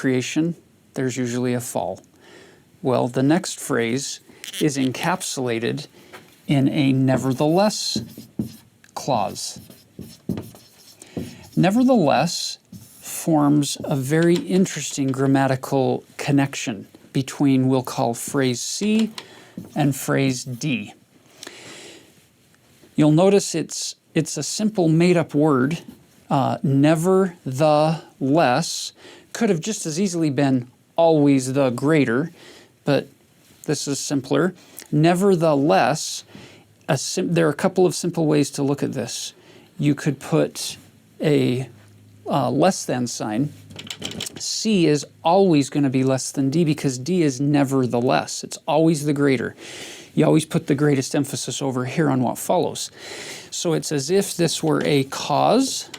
creation, there's usually a fall. Well, the next phrase is encapsulated in a nevertheless clause. Nevertheless forms a very interesting grammatical connection between, we'll call phrase C and phrase D. You'll notice it's a simple made-up word. Nevertheless could have just as easily been always the greater, but this is simpler. Nevertheless, there are a couple of simple ways to look at this. You could put a less than sign. C is always going to be less than D because D is nevertheless. It's always the greater. You always put the greatest emphasis over here on what follows. So it's as if this were a cause,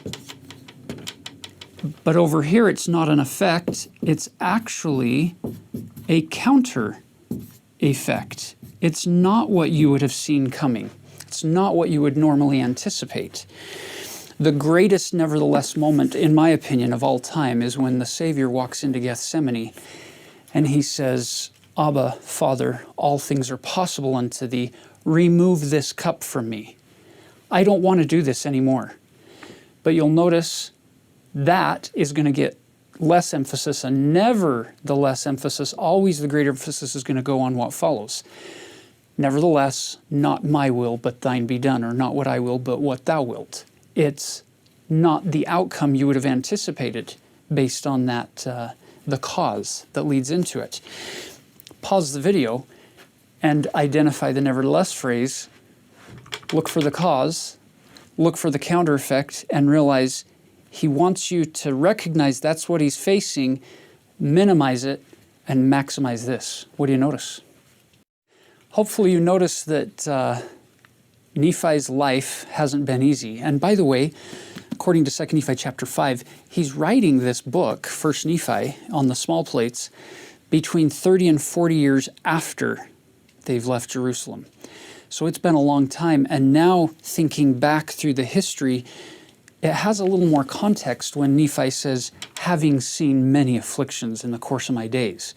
but over here it's not an effect. It's actually a counter effect. It's not what you would have seen coming. It's not what you would normally anticipate. The greatest nevertheless moment, in my opinion, of all time is when the Savior walks into Gethsemane and he says, Abba, Father, all things are possible unto thee. Remove this cup from me. I don't want to do this anymore. But you'll notice that is going to get less emphasis, and never the less emphasis. Always the greater emphasis is going to go on what follows. Nevertheless, not my will, but thine be done, or not what I will, but what thou wilt. It's not the outcome you would have anticipated based on that, the cause that leads into it. Pause the video and identify the nevertheless phrase, look for the cause, look for the counter effect, and realize he wants you to recognize that's what he's facing, minimize it, and maximize this. What do you notice? Hopefully you notice that Nephi's life hasn't been easy. And by the way, according to 2 Nephi chapter 5, he's writing this book, 1 Nephi, on the small plates, between 30 and 40 years after they've left Jerusalem. So it's been a long time, and now thinking back through the history, it has a little more context when Nephi says, having seen many afflictions in the course of my days.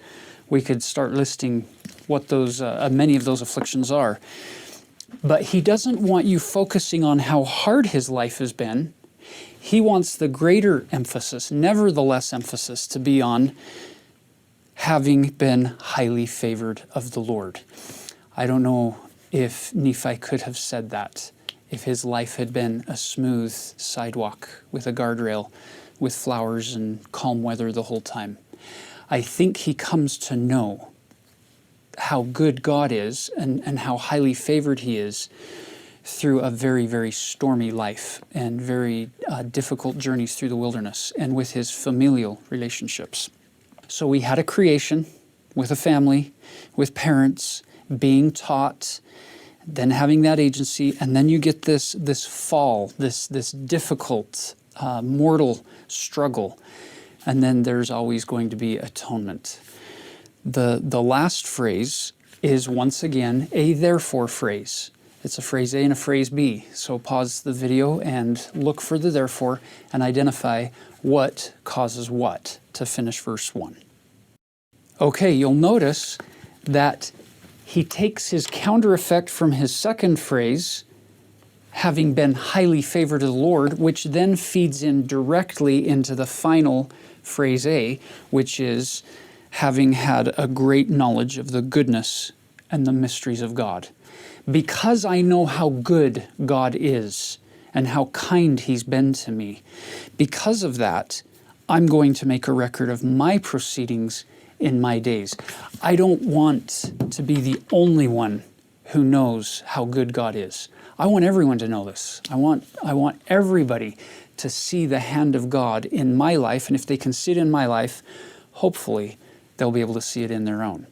We could start listing what those many of those afflictions are. But he doesn't want you focusing on how hard his life has been. He wants the greater emphasis, nevertheless emphasis, to be on having been highly favored of the Lord. I don't know if Nephi could have said that, if his life had been a smooth sidewalk with a guardrail, with flowers and calm weather the whole time. I think he comes to know how good God is and how highly favored he is through a very, very stormy life and very difficult journeys through the wilderness and with his familial relationships. So we had a creation with a family, with parents, being taught, then having that agency, and then you get this fall, this difficult, mortal struggle, and then there's always going to be atonement. The last phrase is once again a therefore phrase. It's a phrase A and a phrase B. So pause the video and look for the therefore and identify what causes what to finish verse 1. Okay, you'll notice that he takes his counter effect from his second phrase, having been highly favored of the Lord, which then feeds in directly into the final phrase A, which is having had a great knowledge of the goodness and the mysteries of God. Because I know how good God is and how kind he's been to me, because of that, I'm going to make a record of my proceedings in my days. I don't want to be the only one who knows how good God is. I want everyone to know this. I want everybody to see the hand of God in my life, and if they can see it in my life, hopefully they'll be able to see it in their own.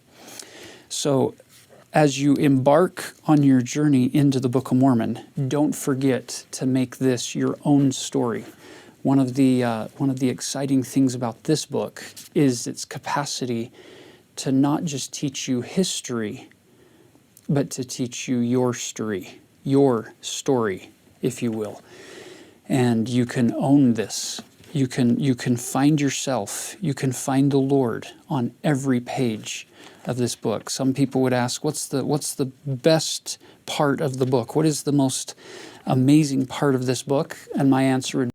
So as you embark on your journey into the Book of Mormon, don't forget to make this your own story. One of the exciting things about this book is its capacity to not just teach you history, but to teach you your story, if you will. And you can own this You can find yourself, you can find the Lord on every page of this book. Some people would ask, what's the best part of the book? What is the most amazing part of this book? And my answer would